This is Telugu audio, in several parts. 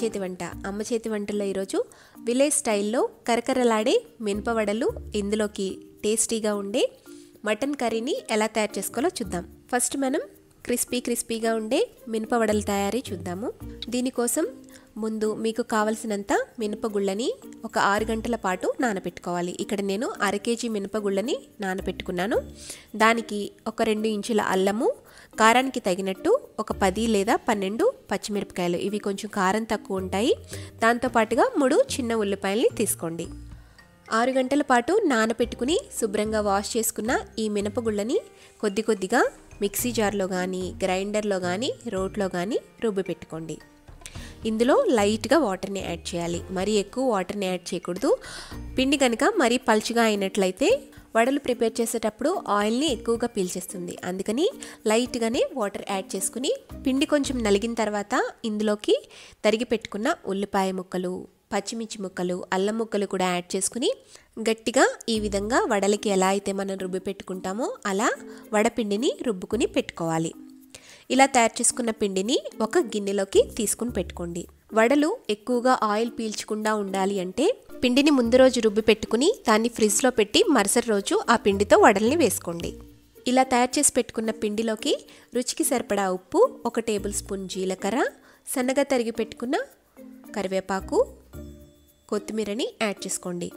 చేతి వంట. అమ్మ చేతి వంటల్లో ఈరోజు విలేజ్ స్టైల్లో కరకరలాడే మినపవడలు, ఇందులోకి టేస్టీగా ఉండే మటన్ కర్రీని ఎలా తయారు చేసుకోవాలో చూద్దాం. ఫస్ట్ మనం క్రిస్పీగా ఉండే మినపవడల తయారీ చూద్దాము. దీనికోసం ముందు మీకు కావలసినంత మినపగుళ్ళని ఒక 6 గంటల పాటు నానబెట్టుకోవాలి. ఇక్కడ నేను 1/2 కేజీ మినపగుళ్ళని నానబెట్టుకున్నాను. దానికి ఒక 2 ఇంచుల అల్లము, కారానికి తగినట్టు ఒక 10 లేదా 12 పచ్చిమిరపకాయలు, ఇవి కొంచెం కారం తక్కువ ఉంటాయి. దాంతోపాటుగా 3 చిన్న ఉల్లిపాయల్ని తీసుకోండి. 6 గంటల పాటు నానబెట్టుకుని శుభ్రంగా వాష్ చేసుకున్న ఈ మినపగుళ్ళని కొద్దిగా మిక్సీ జార్లో కానీ, గ్రైండర్లో కానీ, రోట్లో కానీ రుబ్బి పెట్టుకోండి. ఇందులో లైట్గా వాటర్ని యాడ్ చేయాలి, మరీ ఎక్కువ వాటర్ని యాడ్ చేయకూడదు. పిండి కనుక మరీ పల్చగా అయినట్లయితే వడలు ప్రిపేర్ చేసేటప్పుడు ఆయిల్ని ఎక్కువగా పీల్చేస్తుంది. అందుకని లైట్గానే వాటర్ యాడ్ చేసుకుని పిండి కొంచెం నలిగిన తర్వాత ఇందులోకి తరిగి పెట్టుకున్న ఉల్లిపాయ ముక్కలు, పచ్చిమిర్చి ముక్కలు, అల్లం ముక్కలు కూడా యాడ్ చేసుకుని గట్టిగా ఈ విధంగా వడలకి ఎలా అయితే మనం రుబ్బి పెట్టుకుంటామో అలా వడపిండిని రుబ్బుకుని పెట్టుకోవాలి. ఇలా తయారు చేసుకున్న పిండిని ఒక గిన్నెలోకి తీసుకుని పెట్టుకోండి. వడలు ఎక్కువగా ఆయిల్ పీల్చకుండా ఉండాలి అంటే పిండిని ముందు రోజు రుబ్బి పెట్టుకుని దాన్ని ఫ్రిడ్జ్లో పెట్టి మరుసటి రోజు ఆ పిండితో వడల్ని వేసుకోండి. ఇలా తయారు చేసి పెట్టుకున్న పిండిలోకి రుచికి సరిపడా ఉప్పు, 1 టేబుల్ స్పూన్ జీలకర్ర, సన్నగా తరిగి పెట్టుకున్న కరివేపాకు, కొత్తిమీరని యాడ్ చేసుకోండి.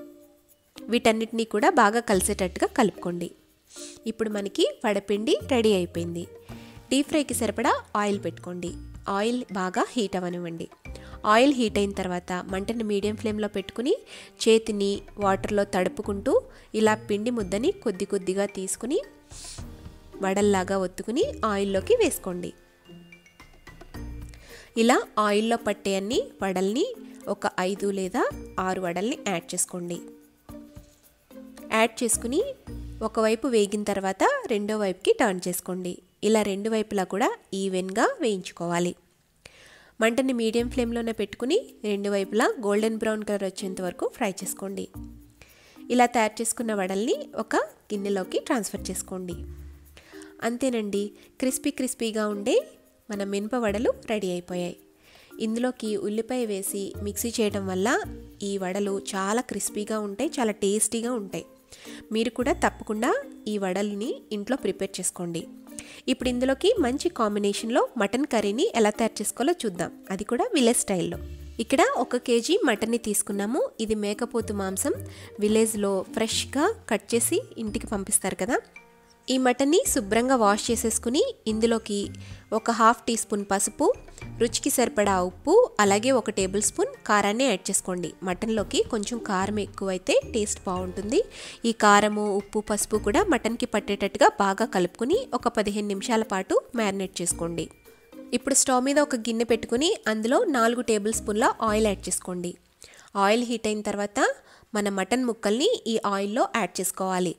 వీటన్నిటినీ కూడా బాగా కలిసేటట్టుగా కలుపుకోండి. ఇప్పుడు మనకి వడపిండి రెడీ అయిపోయింది. డీప్ ఫ్రైకి సరిపడా ఆయిల్ పెట్టుకోండి. ఆయిల్ బాగా హీట్ అవ్వనివ్వండి. ఆయిల్ హీట్ అయిన తర్వాత మంటని మీడియం ఫ్లేమ్లో పెట్టుకుని చేతిని వాటర్లో తడుపుకుంటూ ఇలా పిండి ముద్దని కొద్దిగా తీసుకుని వడల్లాగా ఒత్తుకుని ఆయిల్లోకి వేసుకోండి. ఇలా ఆయిల్లో పట్టే అన్ని వడల్ని ఒక 5 లేదా 6 వడల్ని యాడ్ చేసుకోండి. యాడ్ చేసుకుని ఒకవైపు వేగిన తర్వాత రెండో వైపుకి టర్న్ చేసుకోండి. ఇలా 2 వైపులా కూడా ఈవెన్గా వేయించుకోవాలి. మంటని మీడియం ఫ్లేమ్లోనే పెట్టుకుని 2 వైపులా గోల్డెన్ బ్రౌన్ కలర్ వచ్చేంత వరకు ఫ్రై చేసుకోండి. ఇలా తయారు చేసుకున్న వడల్ని ఒక గిన్నెలోకి ట్రాన్స్ఫర్ చేసుకోండి. అంతేనండి, క్రిస్పీగా ఉండే మన మినప వడలు రెడీ అయిపోయాయి. ఇందులోకి ఉల్లిపాయ వేసి మిక్సీ చేయడం వల్ల ఈ వడలు చాలా క్రిస్పీగా ఉంటాయి, చాలా టేస్టీగా ఉంటాయి. మీరు కూడా తప్పకుండా ఈ వడల్ని ఇంట్లో ప్రిపేర్ చేసుకోండి. ఇప్పుడు ఇందులోకి మంచి కాంబినేషన్లో మటన్ కర్రీని ఎలా తయారు చేసుకోవాలో చూద్దాం, అది కూడా విలేజ్ స్టైల్లో. ఇక్కడ 1 కేజీ మటన్ని తీసుకున్నాము. ఇది మేకపోతు మాంసం, విలేజ్లో ఫ్రెష్గా కట్ చేసి ఇంటికి పంపిస్తారు కదా. ఈ మటన్ని శుభ్రంగా వాష్ చేసేసుకుని ఇందులోకి ఒక 1/2 టీ స్పూన్ పసుపు, రుచికి సరిపడా ఉప్పు, అలాగే 1 టేబుల్ స్పూన్ కారాన్ని యాడ్ చేసుకోండి. మటన్లోకి కొంచెం కారం ఎక్కువైతే టేస్ట్ బాగుంటుంది. ఈ కారము, ఉప్పు, పసుపు కూడా మటన్కి పట్టేటట్టుగా బాగా కలుపుకుని ఒక 15 నిమిషాల పాటు మ్యారినేట్ చేసుకోండి. ఇప్పుడు స్టవ్ మీద ఒక గిన్నె పెట్టుకుని అందులో 4 టేబుల్ స్పూన్ల ఆయిల్ యాడ్ చేసుకోండి. ఆయిల్ హీట్ అయిన తర్వాత మన మటన్ ముక్కల్ని ఈ ఆయిల్లో యాడ్ చేసుకోవాలి.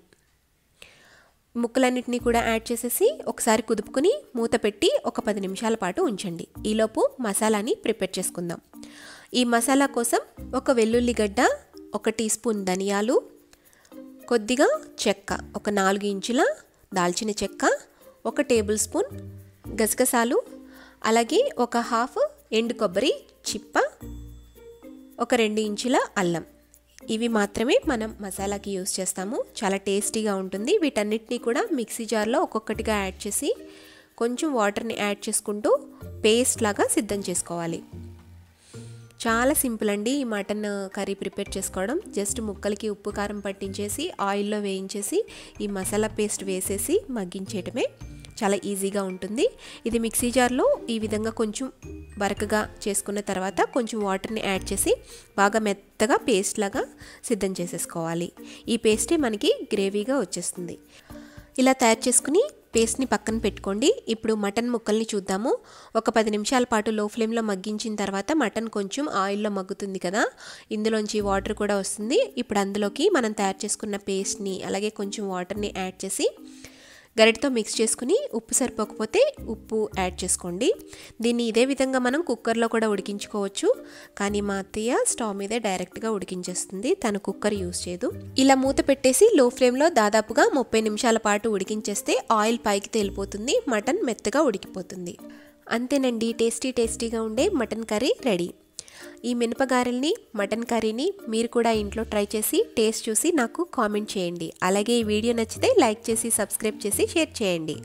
ముక్కలన్నిటినీ కూడా యాడ్ చేసేసి ఒకసారి కుదుపుకుని మూత పెట్టి ఒక 10 నిమిషాల పాటు ఉంచండి. ఈలోపు మసాలాని ప్రిపేర్ చేసుకుందాం. ఈ మసాలా కోసం ఒక వెల్లుల్లిగడ్డ, 1 టీ స్పూన్ ధనియాలు, కొద్దిగా చెక్క, ఒక 4 ఇంచుల దాల్చిన చెక్క, 1 టేబుల్ స్పూన్ గసగసాలు, అలాగే ఒక 1/2 ఎండు కొబ్బరి చిప్ప, ఒక 2 ఇంచుల అల్లం. ఇవి మాత్రమే మనం మసాలాకి యూస్ చేస్తాము. చాలా టేస్టీగా ఉంటుంది. వీటన్నిటినీ కూడా మిక్సీ జార్లో ఒక్కొక్కటిగా యాడ్ చేసి కొంచెం వాటర్ని యాడ్ చేసుకుంటూ పేస్ట్ లాగా సిద్ధం చేసుకోవాలి. చాలా సింపుల్ అండి ఈ మటన్ కర్రీ ప్రిపేర్ చేసుకోవడం. జస్ట్ ముక్కలకి ఉప్పు కారం పట్టించేసి ఆయిల్లో వేయించేసి ఈ మసాలా పేస్ట్ వేసేసి మగ్గించేయటమే. చాలా ఈజీగా ఉంటుంది. ఇది మిక్సీ జార్లో ఈ విధంగా కొంచెం బరకగా చేసుకున్న తర్వాత కొంచెం వాటర్ని యాడ్ చేసి బాగా మెత్తగా పేస్ట్ లాగా సిద్ధం చేసేసుకోవాలి. ఈ పేస్టే మనకి గ్రేవీగా వచ్చేస్తుంది. ఇలా తయారు చేసుకుని పేస్ట్ని పక్కన పెట్టుకోండి. ఇప్పుడు మటన్ ముక్కల్ని చూద్దాము. ఒక 10 నిమిషాల పాటు లో ఫ్లేమ్లో మగ్గించిన తర్వాత మటన్ కొంచెం ఆయిల్లో మగ్గుతుంది కదా, ఇందులోంచి వాటర్ కూడా వస్తుంది. ఇప్పుడు అందులోకి మనం తయారు చేసుకున్న పేస్ట్ని అలాగే కొంచెం వాటర్ని యాడ్ చేసి గరిటతో మిక్స్ చేసుకుని ఉప్పు సరిపోకపోతే ఉప్పు యాడ్ చేసుకోండి. దీన్ని ఇదే విధంగా మనం కుక్కర్లో కూడా ఉడికించుకోవచ్చు, కానీ మా అత్తయ్య స్టవ్ మీదే డైరెక్ట్గా ఉడికించేస్తుంది, తను కుక్కర్ యూస్ చేయదు. ఇలా మూత పెట్టేసి లో ఫ్లేమ్లో దాదాపుగా 30 నిమిషాల పాటు ఉడికించేస్తే ఆయిల్ పైకి తేలిపోతుంది, మటన్ మెత్తగా ఉడికిపోతుంది. అంతేనండి, టేస్టీగా ఉండే మటన్ కర్రీ రెడీ. ఈ మినపగారెల్ని మటన్ కర్రీని మీరు కూడా ఇంట్లో ట్రై చేసి టేస్ట్ చూసి నాకు కామెంట్ చేయండి. అలాగే ఈ వీడియో నచ్చితే లైక్ చేసి సబ్స్క్రైబ్ చేసి షేర్ చేయండి.